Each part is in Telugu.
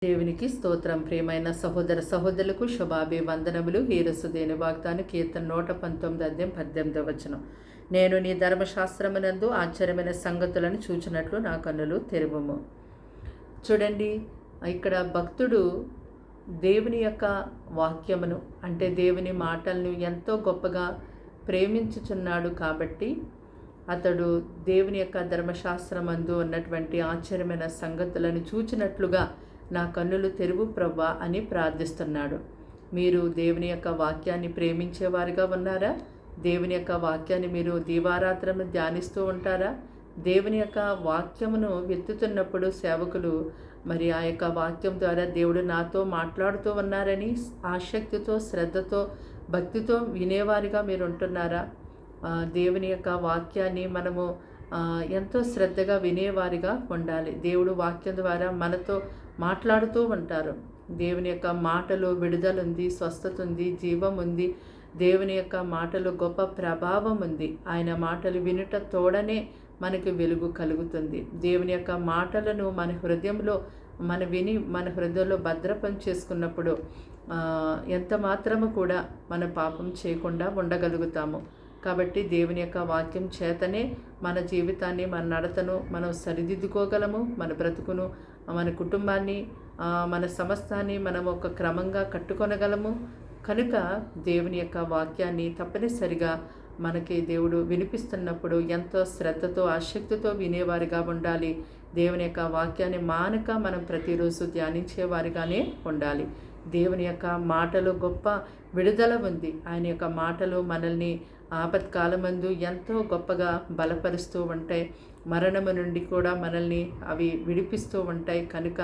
దేవునికి స్తోత్రం. ప్రియమైన సహోదర సహోదరులకు శుభాభివందనములు. హీరసుదేని వాగ్దాను కీర్తన 119:18. నేను నీ ధర్మశాస్త్రమునందు ఆశ్చర్యమైన సంగతులను చూచినట్లు నా కన్నులు తెరువుము. చూడండి, ఇక్కడ భక్తుడు దేవుని యొక్క వాక్యమును అంటే దేవుని మాటలను ఎంతో గొప్పగా ప్రేమించుచున్నాడు. కాబట్టి అతడు దేవుని యొక్క ధర్మశాస్త్రమందు ఉన్నటువంటి ఆశ్చర్యమైన సంగతులను చూచినట్లుగా నా కన్నులు తెరువు ప్రవ్వా అని ప్రార్థిస్తున్నాడు. మీరు దేవుని యొక్క వాక్యాన్ని ప్రేమించేవారుగా ఉన్నారా? దేవుని యొక్క వాక్యాన్ని మీరు దీవారాత్రము ధ్యానిస్తూ ఉంటారా? దేవుని యొక్క వాక్యమును వెతుతున్నప్పుడు సేవకులు మరి ఆ యొక్క వాక్యం ద్వారా దేవుడు నాతో మాట్లాడుతూ ఉన్నారని ఆసక్తితో, శ్రద్ధతో, భక్తితో వినేవారిగా మీరు ఉంటున్నారా? దేవుని యొక్క వాక్యాన్ని మనము ఎంతో శ్రద్ధగా వినేవారిగా ఉండాలి. దేవుడు వాక్యం ద్వారా మనతో మాట్లాడుతూ ఉంటారు. దేవుని యొక్క మాటలో విడుదల ఉంది, స్వస్థత ఉంది, జీవం ఉంది. దేవుని యొక్క మాటలో గొప్ప ప్రభావం ఉంది. ఆయన మాటలు వినుట తోడనే మనకు వెలుగు కలుగుతుంది. దేవుని యొక్క మాటలను మన హృదయంలో మన హృదయంలో భద్రపం చేసుకున్నప్పుడు ఎంత మాత్రము కూడా మన పాపం చేయకుండా ఉండగలుగుతాము. కాబట్టి దేవుని యొక్క వాక్యం చేతనే మన జీవితాన్ని, మన నడతను మనం సరిదిద్దుకోగలము. మన బ్రతుకును, మన కుటుంబాన్ని, మన సమస్తాన్ని మనం ఒక క్రమంగా కట్టుకొనగలము. కనుక దేవుని యొక్క వాక్యాన్ని తప్పనిసరిగా మనకి దేవుడు వినిపిస్తున్నప్పుడు ఎంతో శ్రద్ధతో, ఆసక్తితో వినేవారిగా ఉండాలి. దేవుని యొక్క వాక్యాన్ని మానక మనం ప్రతిరోజు ధ్యానించేవారిగానే ఉండాలి. దేవుని యొక్క మాటలు గొప్ప విడుదల ఉంది. ఆయన యొక్క మాటలు మనల్ని ఆపత్కాలమందు ఎంతో గొప్పగా బలపరుస్తూ ఉంటాయి. మరణము నుండి కూడా మనల్ని అవి విడిపిస్తూ ఉంటాయి. కనుక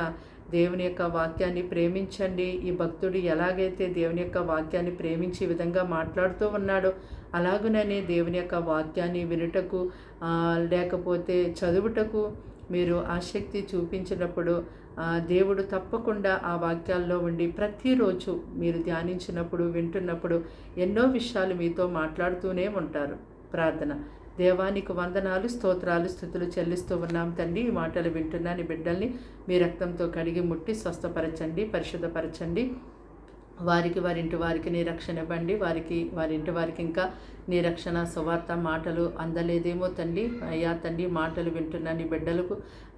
దేవుని యొక్క వాక్యాన్ని ప్రేమించండి. ఈ భక్తుడు ఎలాగైతే దేవుని యొక్క వాక్యాన్ని ప్రేమించి ఈ విధంగా మాట్లాడుతూ ఉన్నాడో అలాగుననే దేవుని యొక్క వాక్యాన్ని వినుటకు లేకపోతే చదువుటకు మీరు ఆసక్తి చూపించినప్పుడు దేవుడు తప్పకుండా ఆ వాక్యాల్లో ఉండి ప్రతిరోజు మీరు ధ్యానించినప్పుడు, వింటున్నప్పుడు ఎన్నో విషయాలు మీతో మాట్లాడుతూనే ఉంటారు. ప్రార్థన. దేవానికి వందనాలు, స్తోత్రాలు, స్తుతులు చెల్లిస్తూ ఉన్నాం తండ్రి. ఈ మాటలు వింటున్నా నీ బిడ్డల్ని మీ రక్తంతో కడిగి ముట్టి స్వస్థపరచండి, పరిశుద్ధపరచండి. వారికి వారింటి వారికి నీ రక్షణ ఇవ్వండి. వారింటి వారికి ఇంకా నీ రక్షణ సువార్త మాటలు అందలేదేమో తండ్రి. అయ్యా తండ్రి, మాటలు వింటున్న నీ బిడ్డలకు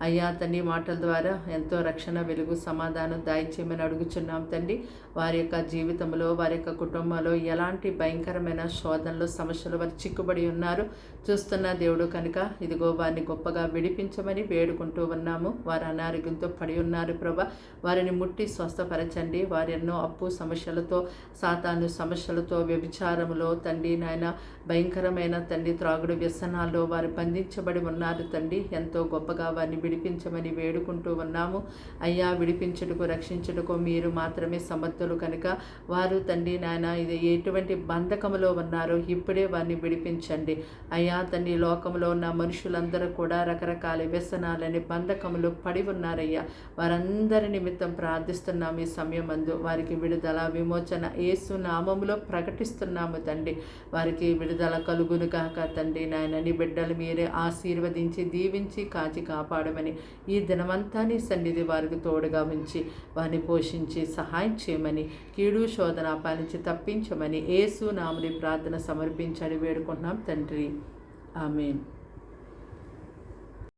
అయ్యా తండ్రి మాటల ద్వారా ఎంతో రక్షణ, వెలుగు, సమాధానం దాయిచేయమని అడుగుచున్నాం తండ్రి. వారి యొక్క జీవితంలో, వారి యొక్క కుటుంబంలో ఎలాంటి భయంకరమైన శోధనలు, సమస్యలు వారు చిక్కుబడి ఉన్నారు చూస్తున్న దేవుడు కనుక ఇదిగో వారిని గొప్పగా విడిపించమని వేడుకుంటూ ఉన్నాము. వారు అనారోగ్యంతో పడి ఉన్నారు ప్రభా, వారిని ముట్టి స్వస్థపరచండి. వారు ఎన్నో అప్పు సమస్యలతో, సాతాను సమస్యలతో, వ్యభిచారములో తండ్రి నాయన భయంకరమైన తండ్రి త్రాగుడు వ్యసనాల్లో వారు బంధించబడి ఉన్నారు తండ్రి. ఎంతో గొప్పగా వారిని విడిపించమని వేడుకుంటూ ఉన్నాము. అయ్యా, విడిపించుటకు, రక్షించుటకు మీరు మాత్రమే సమర్థులు కనుక వారు తండ్రి నాయన ఇది ఎటువంటి బంధకములో ఉన్నారో ఇప్పుడే వారిని విడిపించండి. అయ్యా తండ్రి, లోకంలో ఉన్న మనుషులందరూ కూడా రకరకాల వ్యసనాలని బంధకములు పడి ఉన్నారయ్యా. వారందరి నిమిత్తం ప్రార్థిస్తున్నాము. ఈ సమయమందు వారికి విడుదల, విమోచన యేసు నామములో ప్రకటిస్తున్నాము తండ్రి. వారికి విడుదల కలుగును కాక తండ్రి నాయన. నీ బిడ్డలు మీరే ఆశీర్వదించి, దీవించి, కాచి కాపాడమని ఈ దినమంతా నీ సన్నిధి వారికి తోడుగా ఉంచి వారిని పోషించి సహాయం చేయమని, కీడు శోధన పాలించి తప్పించమని యేసు నామములో ప్రార్థన సమర్పించని వేడుకుంటున్నాం తండ్రి. ఆమేన్.